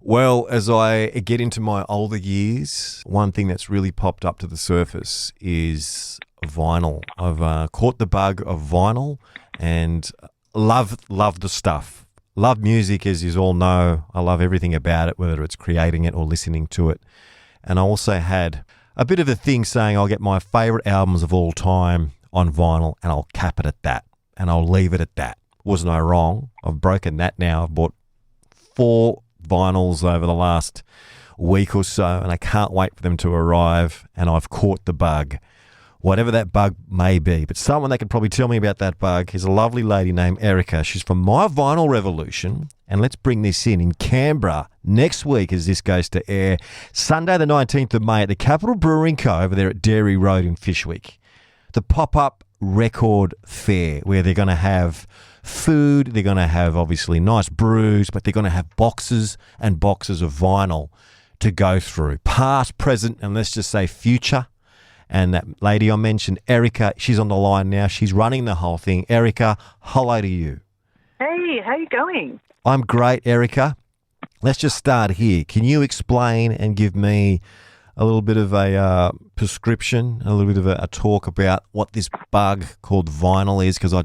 Well, as I get into my older years, one thing that's really popped up to the surface is vinyl. I've caught the bug of vinyl and love the stuff. Love music, as you all know. I love everything about it, whether it's creating it or listening to it. And I also had a bit of a thing saying I'll get my favourite albums of all time on vinyl and I'll cap it at that and I'll leave it at that. Wasn't I wrong? I've broken that now. I've bought 4 vinyls over the last week or so and I can't wait for them to arrive, and I've caught the bug, whatever that bug may be. But someone that could probably tell me about that bug is a lovely lady named Erica. She's from My Vinyl Revolution, and let's bring this in Canberra next week as this goes to air, Sunday the 19th of May at the Capital Brewing Co. over there at Dairy Road in Fyshwick. The pop-up record fair where they're going to have food, they're going to have obviously nice brews, but they're going to have boxes and boxes of vinyl to go through, past, present, and let's just say future. And that lady I mentioned, Erica, she's on the line now. She's running the whole thing. Erica, hello to you. Hey, how you going? I'm great, Erica. Let's just start here. Can you explain and give me a little bit of a prescription, a little bit of a talk about what this bug called vinyl is? Because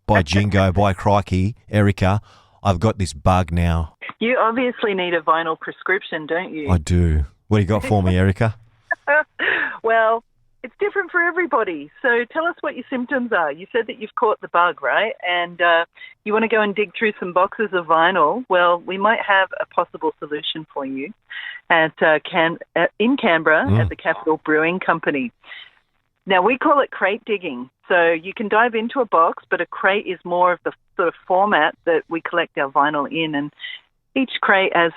by jingo, by crikey, Erica, I've got this bug now. You obviously need a vinyl prescription, don't you? I do. What do you got for me, Erica? Well, it's different for everybody. So tell us what your symptoms are. You said that you've caught the bug, right? And you want to go and dig through some boxes of vinyl. Well, we might have a possible solution for you in Canberra at the Capital Brewing Company. Now, we call it crate digging. So you can dive into a box, but a crate is more of the sort of format that we collect our vinyl in. And each crate has,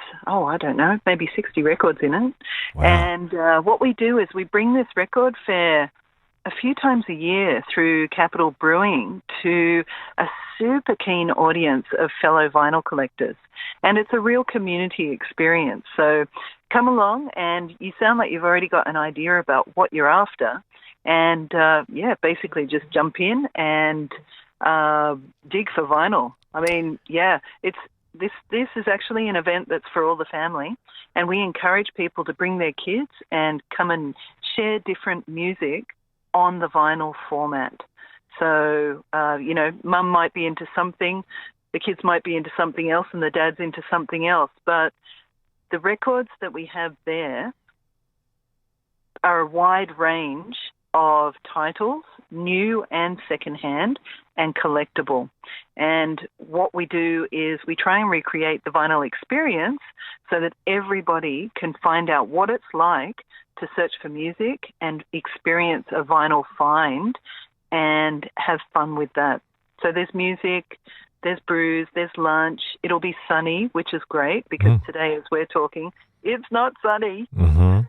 maybe 60 records in it. Wow. And what we do is we bring this record fair a few times a year through Capital Brewing to a super keen audience of fellow vinyl collectors. And it's a real community experience. So come along, and you sound like you've already got an idea about what you're after. And, basically just jump in and dig for vinyl. I mean, this is actually an event that's for all the family, and we encourage people to bring their kids and come and share different music on the vinyl format. So, mum might be into something, the kids might be into something else, and the dad's into something else. But the records that we have there are a wide range of titles, new and secondhand, and collectible. And what we do is we try and recreate the vinyl experience so that everybody can find out what it's like to search for music and experience a vinyl find and have fun with that. So there's music, there's brews, there's lunch. It'll be sunny, which is great because today, as we're talking, it's not sunny. Mm-hmm.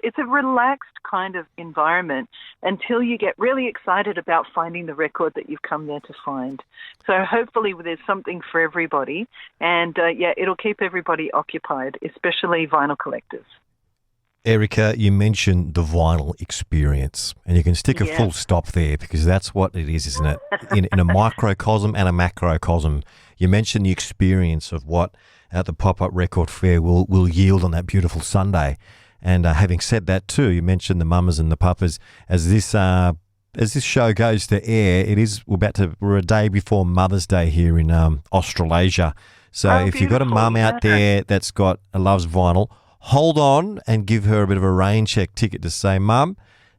It's a relaxed kind of environment until you get really excited about finding the record that you've come there to find. So hopefully there's something for everybody, and it'll keep everybody occupied, especially vinyl collectors. Erica, you mentioned the vinyl experience, and you can stick a full stop there because that's what it is, isn't it? In a microcosm and a macrocosm. You mentioned the experience of what the pop-up record fair will yield on that beautiful Sunday. And having said that too, you mentioned the mamas and the papas. As this show goes to air, we're a day before Mother's Day here in Australasia. So if you've got a mum out there that loves vinyl, hold on and give her a bit of a rain check ticket to say, Mum,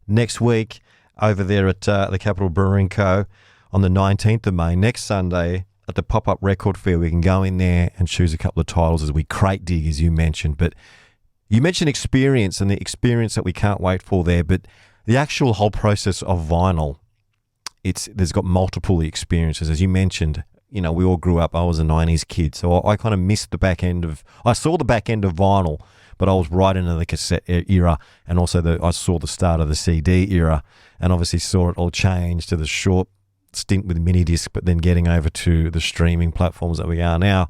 next week over there at the Capital Brewing Co. on the 19th of May, next Sunday at the pop-up record fair, we can go in there and choose a couple of titles as we crate dig, as you mentioned. But you mentioned experience and the experience that we can't wait for there. But the actual whole process of vinyl, there's got multiple experiences. As you mentioned, we all grew up. I was a 90s kid, so I kind of missed I saw the back end of vinyl, but I was right into the cassette era, and also I saw the start of the CD era, and obviously saw it all change to the short stint with mini disc, but then getting over to the streaming platforms that we are now.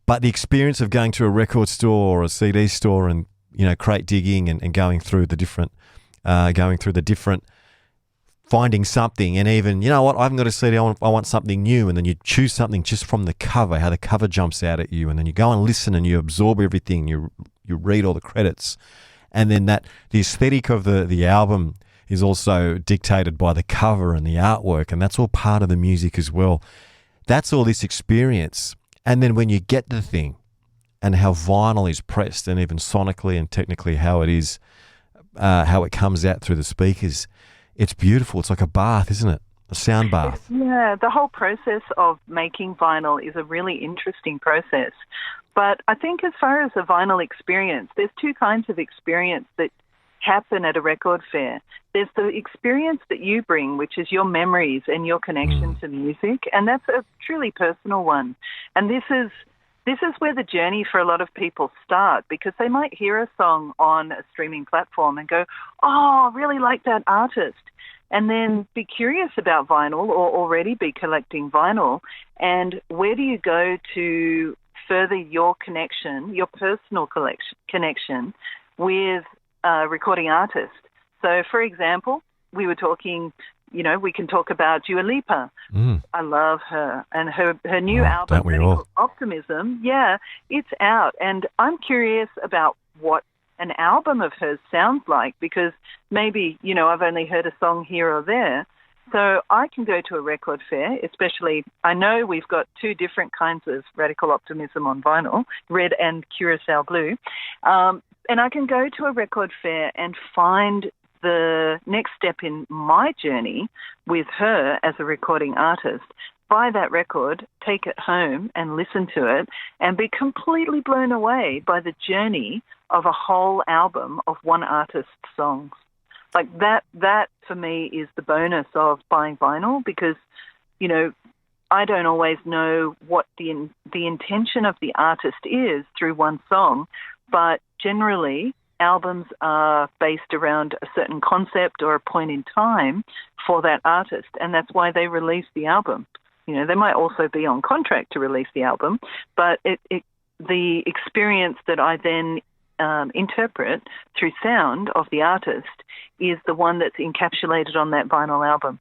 But the experience of going to a record store or a CD store and crate digging and going through the different finding something, and even, you know what, I haven't got a CD, I want something new, and then you choose something just from the cover, how the cover jumps out at you, and then you go and listen and you absorb everything, you read all the credits, and then the aesthetic of the album is also dictated by the cover and the artwork, and that's all part of the music as well. That's all this experience. And then when you get the thing and how vinyl is pressed, and even sonically and technically how it is, how it comes out through the speakers, it's beautiful. It's like a bath, isn't it? A sound bath. Yeah, the whole process of making vinyl is a really interesting process. But I think as far as a vinyl experience, there's two kinds of experience that happen at a record fair. There's the experience that you bring, which is your memories and your connection to music, and that's a truly personal one. And this is where the journey for a lot of people start, because they might hear a song on a streaming platform and go, oh, I really like that artist, and then be curious about vinyl or already be collecting vinyl. And where do you go to further your connection, your personal connection with a recording artist? So, for example, we were talking, we can talk about Dua Lipa. I love her. And her new album, Optimism, it's out. And I'm curious about what an album of hers sounds like, because maybe, I've only heard a song here or there. So I can go to a record fair, especially, I know we've got two different kinds of Radical Optimism on vinyl, red and Curacao blue. And I can go to a record fair and find the next step in my journey with her as a recording artist, buy that record, take it home and listen to it, and be completely blown away by the journey of a whole album of one artist's songs. Like that for me is the bonus of buying vinyl, because, I don't always know what the intention of the artist is through one song, but generally albums are based around a certain concept or a point in time for that artist, and that's why they release the album. They might also be on contract to release the album, but the experience that I then interpret through sound of the artist is the one that's encapsulated on that vinyl album.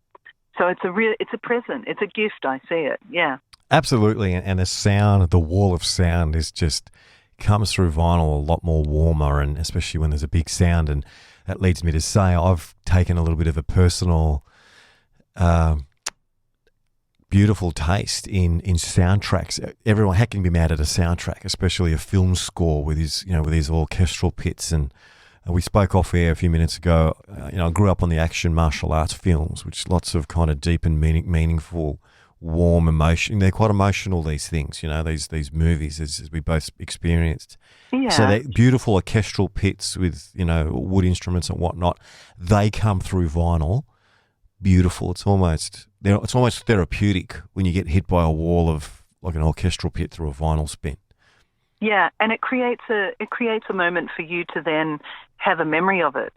So it's a present, it's a gift. I see it, yeah. Absolutely, and the sound, the wall of sound is just comes through vinyl a lot more warmer, and especially when there's a big sound. And that leads me to say I've taken a little bit of a personal beautiful taste in soundtracks. Everyone, how can you be mad at a soundtrack, especially a film score with these orchestral pits? And we spoke off air a few minutes ago. I grew up on the action martial arts films, which lots of kind of deep and meaningful, warm emotion. They're quite emotional, these things, these movies, as we both experienced. Yeah. So they're beautiful orchestral pits with, wood instruments and whatnot. They come through vinyl. Beautiful. It's almost therapeutic when you get hit by a wall of like an orchestral pit through a vinyl spin. Yeah, and it creates a moment for you to then have a memory of it.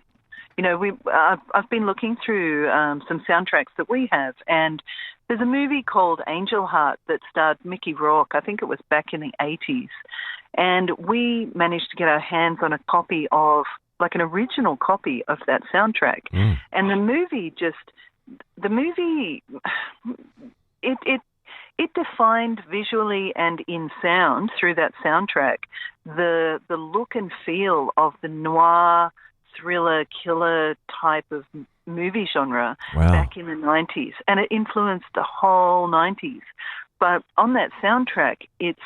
I've been looking through some soundtracks that we have, and there's a movie called Angel Heart that starred Mickey Rourke. I think it was back in the 80s, and we managed to get our hands on a copy of, like an original copy of that soundtrack. And the movie it defined visually and in sound through that soundtrack the look and feel of the noir, thriller, killer type of movie genre back in the 90s. And it influenced the whole 90s. But on that soundtrack, it's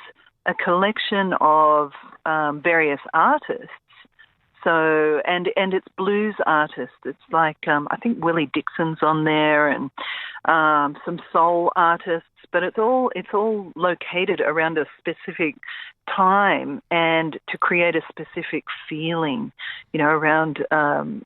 a collection of various artists. So, and it's blues artists. It's like, I think Willie Dixon's on there, and some soul artists, but it's all located around a specific time and to create a specific feeling, around the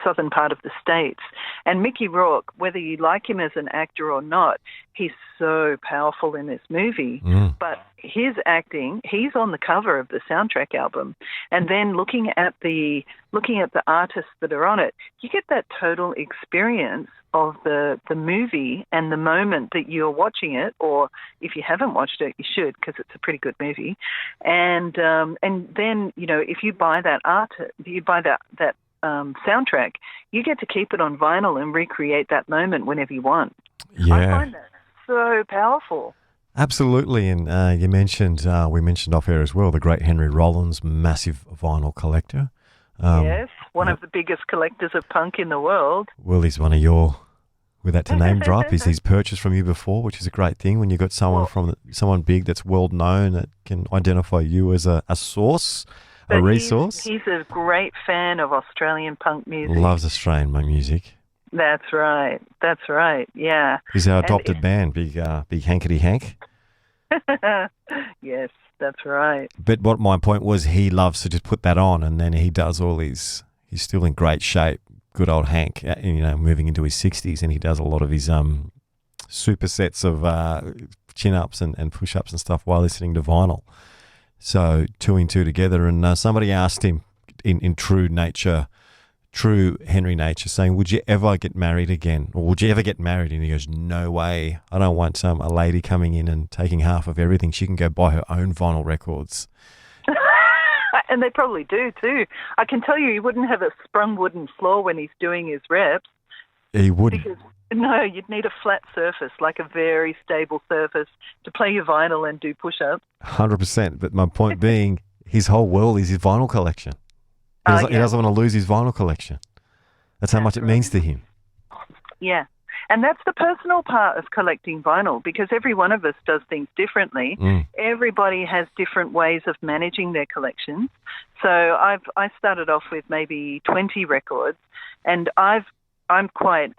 southern part of the States. And Mickey Rourke, whether you like him as an actor or not, he's so powerful in this movie. But his acting, he's on the cover of the soundtrack album. And then looking at the artists that are on it, you get that total experience of the movie and the moment that you're watching it, or if you haven't watched it, you should, because it's a pretty good movie. And then, you know, if you buy that soundtrack, you get to keep it on vinyl and recreate that moment whenever you want. Yeah. I find that so powerful. Absolutely. And we mentioned off air as well, the great Henry Rollins, massive vinyl collector. Yes, one of the biggest collectors of punk in the world. Well, he's one of your, with that to name drop, he's purchased from you before, which is a great thing when you've got someone big that's world known that can identify you as a source, a resource. He's a great fan of Australian punk music. Loves Australian music. That's right. Yeah. He's our adopted band, big Hankety Hank. Yes, that's right. But what my point was, he loves to just put that on, and then he does all his. He's still in great shape. Good old Hank, you know, moving into his 60s, and he does a lot of his supersets of chin-ups and push-ups and stuff while listening to vinyl. So 2 and 2 together, and somebody asked him in true Henry nature, saying, would you ever get married again? Or would you ever get married? And he goes, no way. I don't want a lady coming in and taking half of everything. She can go buy her own vinyl records. And they probably do too. I can tell you, he wouldn't have a sprung wooden floor when he's doing his reps. He wouldn't. No, you'd need a flat surface, like a very stable surface, to play your vinyl and do push-ups. 100%. But my point being, his whole world is his vinyl collection. He doesn't want to lose his vinyl collection. That's how much it means to him. Yeah. And that's the personal part of collecting vinyl, because every one of us does things differently. Everybody has different ways of managing their collections. So I started off with maybe 20 records, and I'm quite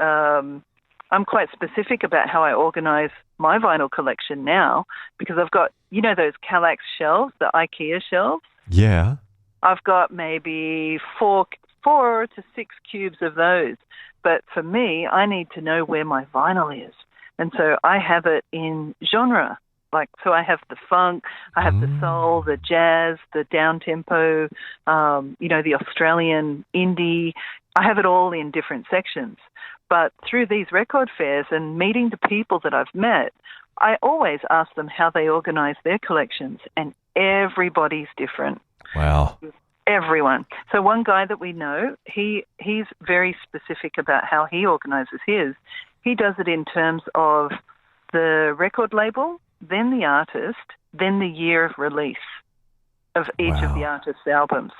specific about how I organize my vinyl collection now, because I've got, you know, those Kallax shelves, the IKEA shelves. Yeah. I've got maybe four to six cubes of those. But for me, I need to know where my vinyl is. And so I have it in genre. So I have the funk, I have the soul, the jazz, the down-tempo, the Australian indie. I have it all in different sections. But through these record fairs and meeting the people that I've met, I always ask them how they organize their collections, and everybody's different. Wow. Everyone. So one guy that we know, he's very specific about how he organizes his. He does it in terms of the record label, then the artist, then the year of release of each of the artist's albums.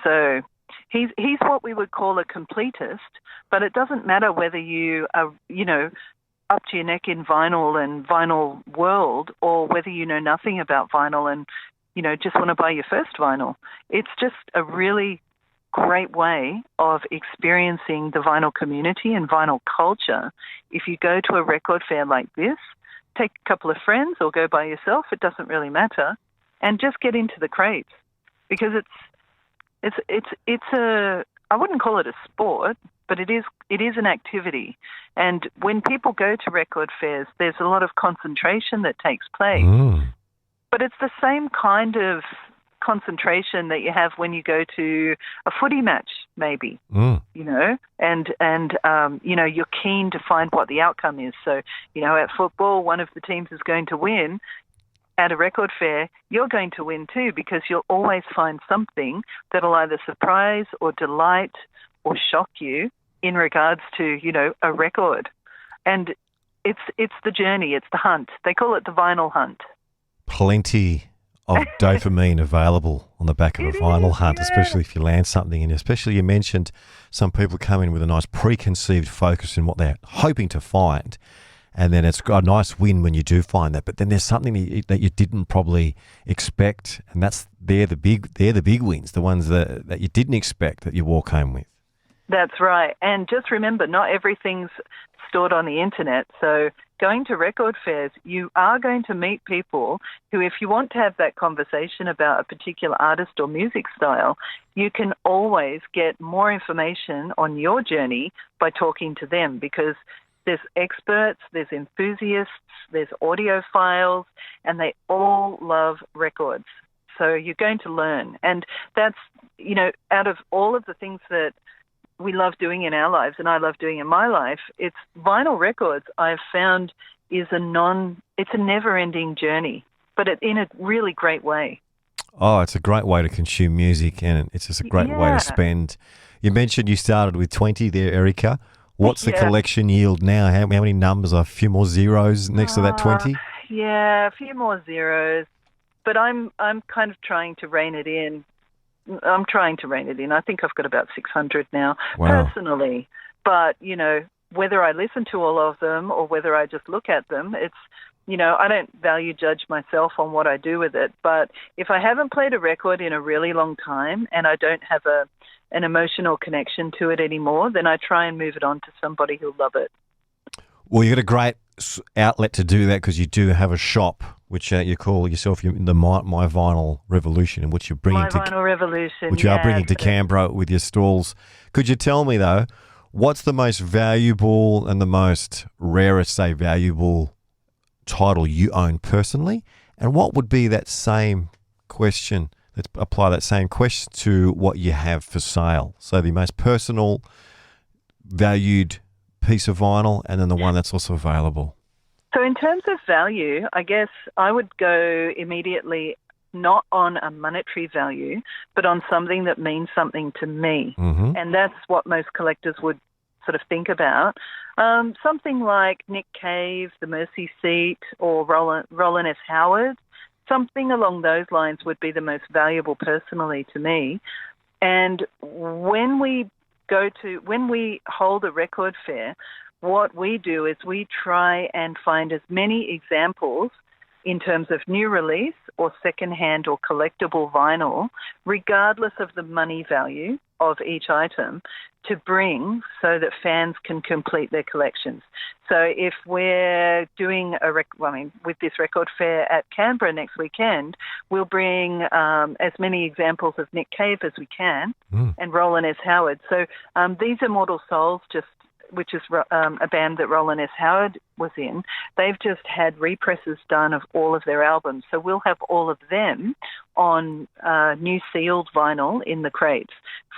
So he's what we would call a completist, but it doesn't matter whether you are, up to your neck in vinyl and vinyl world, or whether you know nothing about vinyl and just want to buy your first vinyl. It's just a really great way of experiencing the vinyl community and vinyl culture. If you go to a record fair like this, take a couple of friends or go by yourself, it doesn't really matter, and just get into the crates, because it's a, I wouldn't call it a sport, but it is an activity. And when people go to record fairs, there's a lot of concentration that takes place. But it's the same kind of concentration that you have when you go to a footy match, maybe, and you're keen to find what the outcome is. So, at football, one of the teams is going to win. At a record fair, you're going to win too, because you'll always find something that'll either surprise or delight or shock you in regards to, a record. And it's the journey, it's the hunt. They call it the vinyl hunt. Plenty of dopamine available on the back of a vinyl hunt, especially if you land something. And especially you mentioned some people come in with a nice preconceived focus in what they're hoping to find. And then it's got a nice win when you do find that. But then there's something that you didn't probably expect. And they're the big wins, the ones that you didn't expect that you walk home with. That's right. And just remember, not everything's stored on the internet. So going to record fairs, you are going to meet people who, if you want to have that conversation about a particular artist or music style, you can always get more information on your journey by talking to them, because there's experts, there's enthusiasts, there's audiophiles, and they all love records. So you're going to learn. And that's, out of all of the things that we love doing in our lives, and I love doing in my life, it's vinyl records I've found is it's a never-ending journey, but in a really great way. Oh, it's a great way to consume music, and it's just a great way to spend. You mentioned you started with 20 there, Erica. What's the collection yield now? How many numbers? A few more zeros next to that 20? Yeah, a few more zeros. But I'm kind of trying to rein it in. I think I've got about 600 now, personally. But, whether I listen to all of them or whether I just look at them, it's, I don't value judge myself on what I do with it. But if I haven't played a record in a really long time and I don't have an emotional connection to it anymore, then I try and move it on to somebody who'll love it. Well, you've got a great outlet to do that because you do have a shop, which you call yourself the My Vinyl Revolution, which you're bringing Vinyl Revolution, which you are bringing to Canberra with your stalls. Could you tell me, though, what's the most valuable and the most rarest, say, valuable title you own personally? And what would be that same question, let's apply that same question to what you have for sale? So the most personal, valued piece of vinyl, and then the one that's also available. So in terms of value, I guess I would go immediately not on a monetary value, but on something that means something to me. Mm-hmm. And that's what most collectors would sort of think about. Something like Nick Cave, The Mercy Seat, or Roland S. Howard, something along those lines would be the most valuable personally to me. And when we hold a record fair, what we do is we try and find as many examples in terms of new release or secondhand or collectible vinyl, regardless of the money value of each item, to bring so that fans can complete their collections. So if we're doing with this record fair at Canberra next weekend, we'll bring as many examples of Nick Cave as we can and Roland S. Howard. So these Immortal Souls, which is a band that Roland S. Howard was in, they've just had represses done of all of their albums. So we'll have all of them on new sealed vinyl in the crates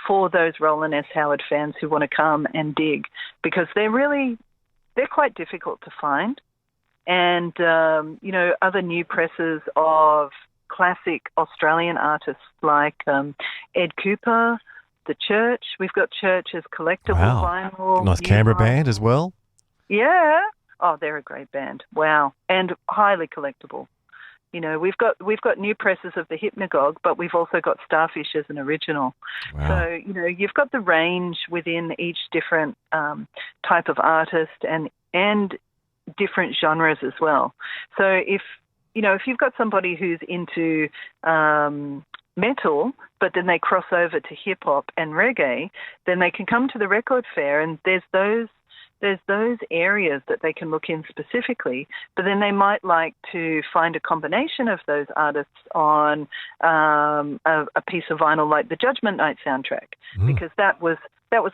for those Roland S. Howard fans who want to come and dig, because they're quite difficult to find. And, other new presses of classic Australian artists like Ed Cooper, The Church. We've got Church as collectible vinyl. Nice Canberra band as well. Yeah. Oh, they're a great band. Wow. And highly collectible. We've got new presses of the Hypnagogue, but we've also got Starfish as an original. Wow. So, you've got the range within each different type of artist and different genres as well. So if you've got somebody who's into metal, but then they cross over to hip hop and reggae, then they can come to the record fair, and there's those areas that they can look in specifically, but then they might like to find a combination of those artists on a piece of vinyl like the Judgment Night soundtrack, because that was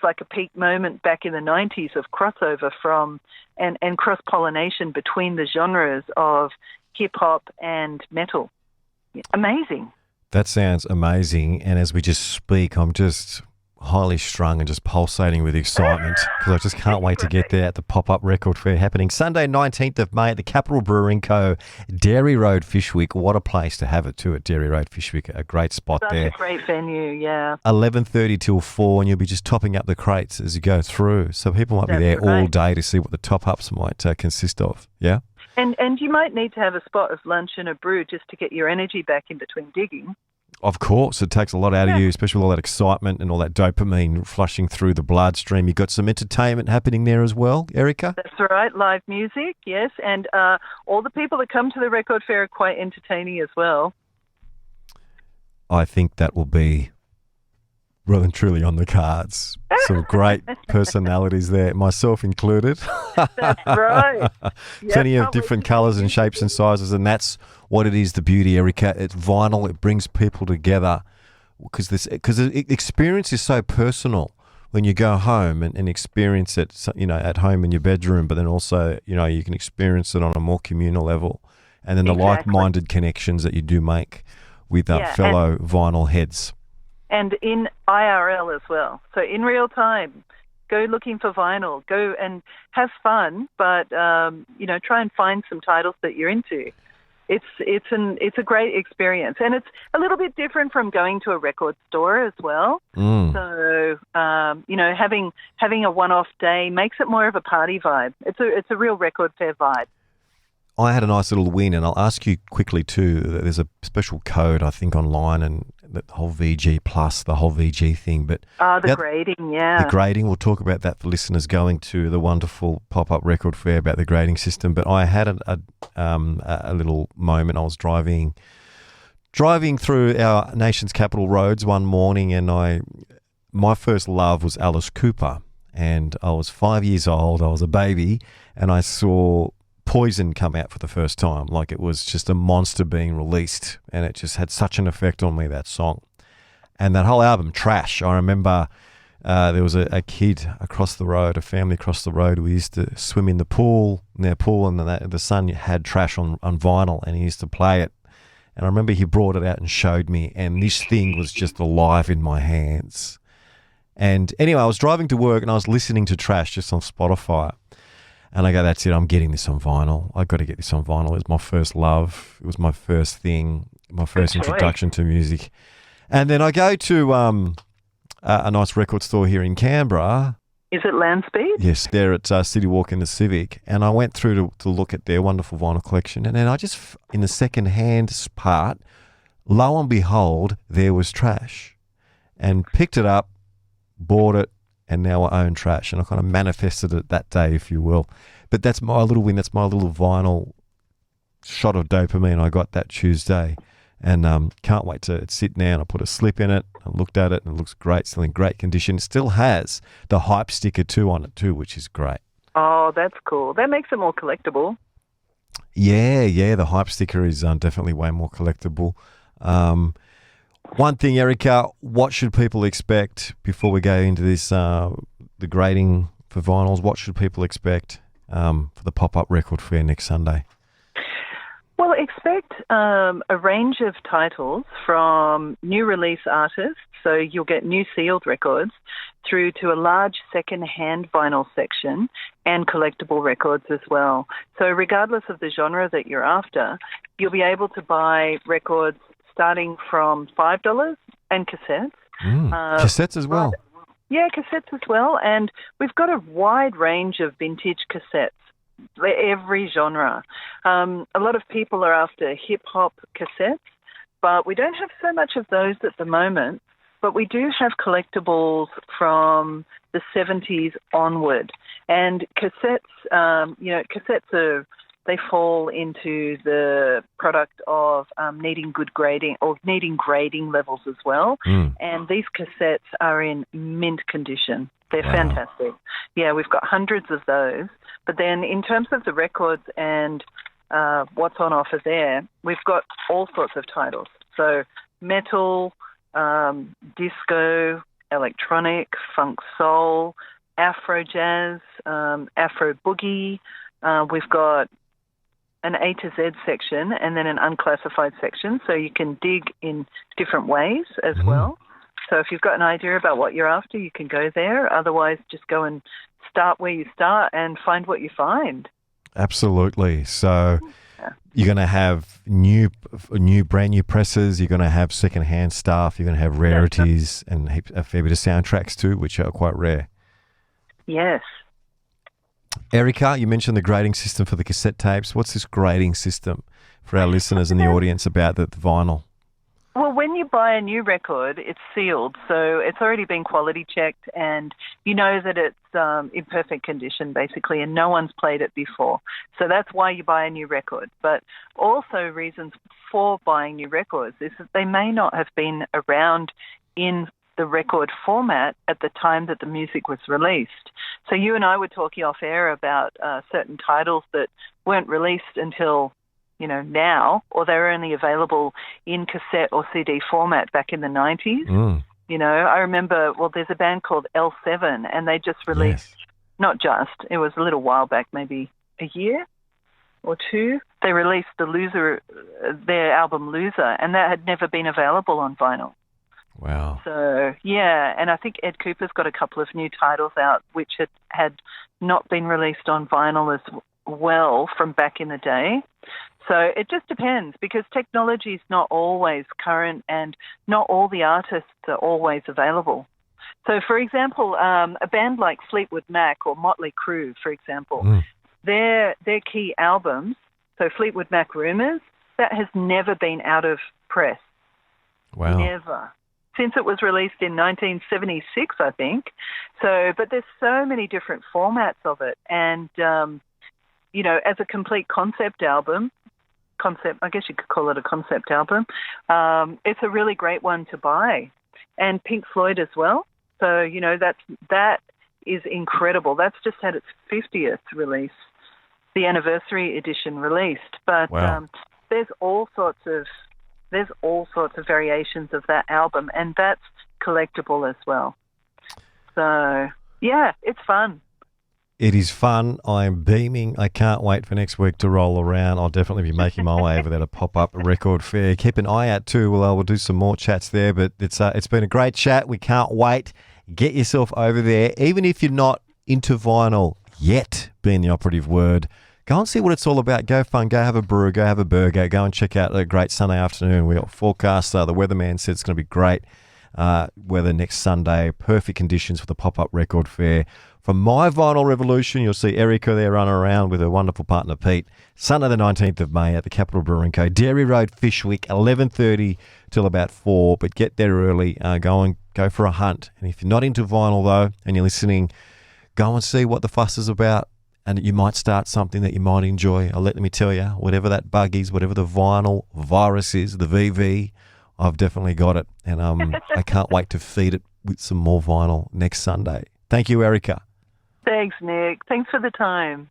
like a peak moment back in the 90s of crossover from and cross-pollination between the genres of hip-hop and metal. Amazing. That sounds amazing. And as we just speak, I'm just highly strung and just pulsating with excitement because I just can't wait to get there at the pop-up record fair happening Sunday 19th of May at the Capital Brewing Co. Dairy Road Fishwick. What a place to have it too at Dairy Road Fishwick. A great spot there. Such a great venue, yeah. 11:30 till 4, and you'll be just topping up the crates as you go through. So people might be there all day to see what the top-ups might consist of, yeah? And you might need to have a spot of lunch and a brew just to get your energy back in between digging. Of course, it takes a lot out of you, especially with all that excitement and all that dopamine flushing through the bloodstream. You've got some entertainment happening there as well, Erica? That's right, live music, yes. And all the people that come to the record fair are quite entertaining as well. I think that will be well and truly on the cards. Some great personalities there, myself included. That's right. Plenty of different colours and shapes and sizes, and that's what it is, the beauty, Erica. It's vinyl. It brings people together because the experience is so personal when you go home and experience it, at home in your bedroom, but then also, you can experience it on a more communal level. And then the like-minded connections that you do make with fellow vinyl heads. and in IRL as well. So in real time, go looking for vinyl, go and have fun, but try and find some titles that you're into. It's a great experience, and it's a little bit different from going to a record store as well. So having a one-off day makes it more of a party vibe. It's a real record fair vibe. I had a nice little win, and I'll ask you quickly too. There's a special code I think online, and the whole VG plus, the whole VG thing. But the grading, yeah, the grading. We'll talk about that for listeners going to the wonderful pop-up record fair about the grading system. But I had a little moment. I was driving through our nation's capital roads one morning, and my first love was Alice Cooper, and I was 5 years old. I was a baby, and I saw Poison come out for the first time. Like, it was just a monster being released, and it just had such an effect on me, that song. And that whole album, Trash, I remember there was a kid across the road, a family across the road, who used to swim in their pool, and the son had Trash on vinyl, and he used to play it. And I remember he brought it out and showed me, and this thing was just alive in my hands. And anyway, I was driving to work, and I was listening to Trash just on Spotify. And I go, that's it, I'm getting this on vinyl. I've got to get this on vinyl. It was my first love. It was my first thing, my first introduction to music. And then I go to a nice record store here in Canberra. Is it Landspeed? Yes, there at City Walk in the Civic. And I went through to look at their wonderful vinyl collection. And then I just, in the second-hand part, lo and behold, there was Trash. And picked it up, bought it, and now I own Trash, and I kind of manifested it that day, if you will. But that's my little win. That's my little vinyl shot of dopamine I got that Tuesday, and can't wait to sit down. I put a slip in it. I looked at it, and it looks great. Still in great condition. It still has the hype sticker too on it too, which is great. Oh, that's cool. That makes it more collectible. Yeah. The hype sticker is definitely way more collectible. One thing, Erica, what should people expect before we go into this, the grading for vinyls? What should people expect for the pop-up record fair next Sunday? Well, expect a range of titles from new release artists, so you'll get new sealed records, through to a large second-hand vinyl section and collectible records as well. So regardless of the genre that you're after, you'll be able to buy records starting from $5 and cassettes. Cassettes as well? Yeah, cassettes as well. And we've got a wide range of vintage cassettes, every genre. A lot of people are after hip-hop cassettes, but we don't have so much of those at the moment. But we do have collectibles from the 70s onward. And cassettes, cassettes they fall into the product of needing good grading or needing grading levels as well. And these cassettes are in mint condition. They're fantastic. Yeah, we've got hundreds of those. But then in terms of the records and what's on offer there, we've got all sorts of titles. So metal, disco, electronic, funk soul, Afro jazz, Afro boogie. We've got an A to Z section and then an unclassified section, so you can dig in different ways as well. So if you've got an idea about what you're after, you can go there. Otherwise, just go and start where you start and find what you find. Absolutely. So you're going to have brand new presses. You're going to have secondhand stuff. You're going to have rarities and a fair bit of soundtracks too, which are quite rare. Yes. Erica, you mentioned the grading system for the cassette tapes. What's this grading system for our listeners and the audience about the vinyl? Well, when you buy a new record, it's sealed, so it's already been quality checked, and you know that it's in perfect condition, basically, and no one's played it before. So that's why you buy a new record. But also reasons for buying new records is that they may not have been around in the record format at the time that the music was released. So you and I were talking off air about certain titles that weren't released until now, or they were only available in cassette or CD format back in the 90s. I remember, there's a band called L7, and they just released, it was a little while back, maybe a year or two, they released their album Loser, and that had never been available on vinyl. Wow. So, yeah, and I think Ed Cooper's got a couple of new titles out which had not been released on vinyl as well from back in the day. So it just depends, because technology is not always current and not all the artists are always available. So, for example, a band like Fleetwood Mac or Motley Crue, for example, their key albums, so Fleetwood Mac Rumours, that has never been out of press. Wow. Never. Since it was released in 1976, I think. So, but there's so many different formats of it. And, as a complete concept album, I guess you could call it a concept album, it's a really great one to buy. And Pink Floyd as well. So, that is incredible. That's just had its 50th release, the anniversary edition released. But wow. there's all sorts of variations of that album, and that's collectible as well. So, yeah, it's fun. It is fun. I'm beaming. I can't wait for next week to roll around. I'll definitely be making my way over there to pop-up record fair. Keep an eye out too. We'll do some more chats there, but it's been a great chat. We can't wait. Get yourself over there. Even if you're not into vinyl yet, being the operative word, go and see what it's all about. Go fun. Go have a brew. Go have a burger. Go and check out a great Sunday afternoon. We got forecast. The weatherman said it's going to be great weather next Sunday. Perfect conditions for the pop-up record fair. From My Vinyl Revolution, you'll see Erica there running around with her wonderful partner Pete. Sunday the 19th of May at the Capital Brewing Co. Dairy Road, Fishwick, 11:30 till about 4. But get there early. Go for a hunt. And if you're not into vinyl though, and you're listening, go and see what the fuss is about. And you might start something that you might enjoy. Let me tell you, whatever that bug is, whatever the vinyl virus is, the VV, I've definitely got it. And I can't wait to feed it with some more vinyl next Sunday. Thank you, Erica. Thanks, Nick. Thanks for the time.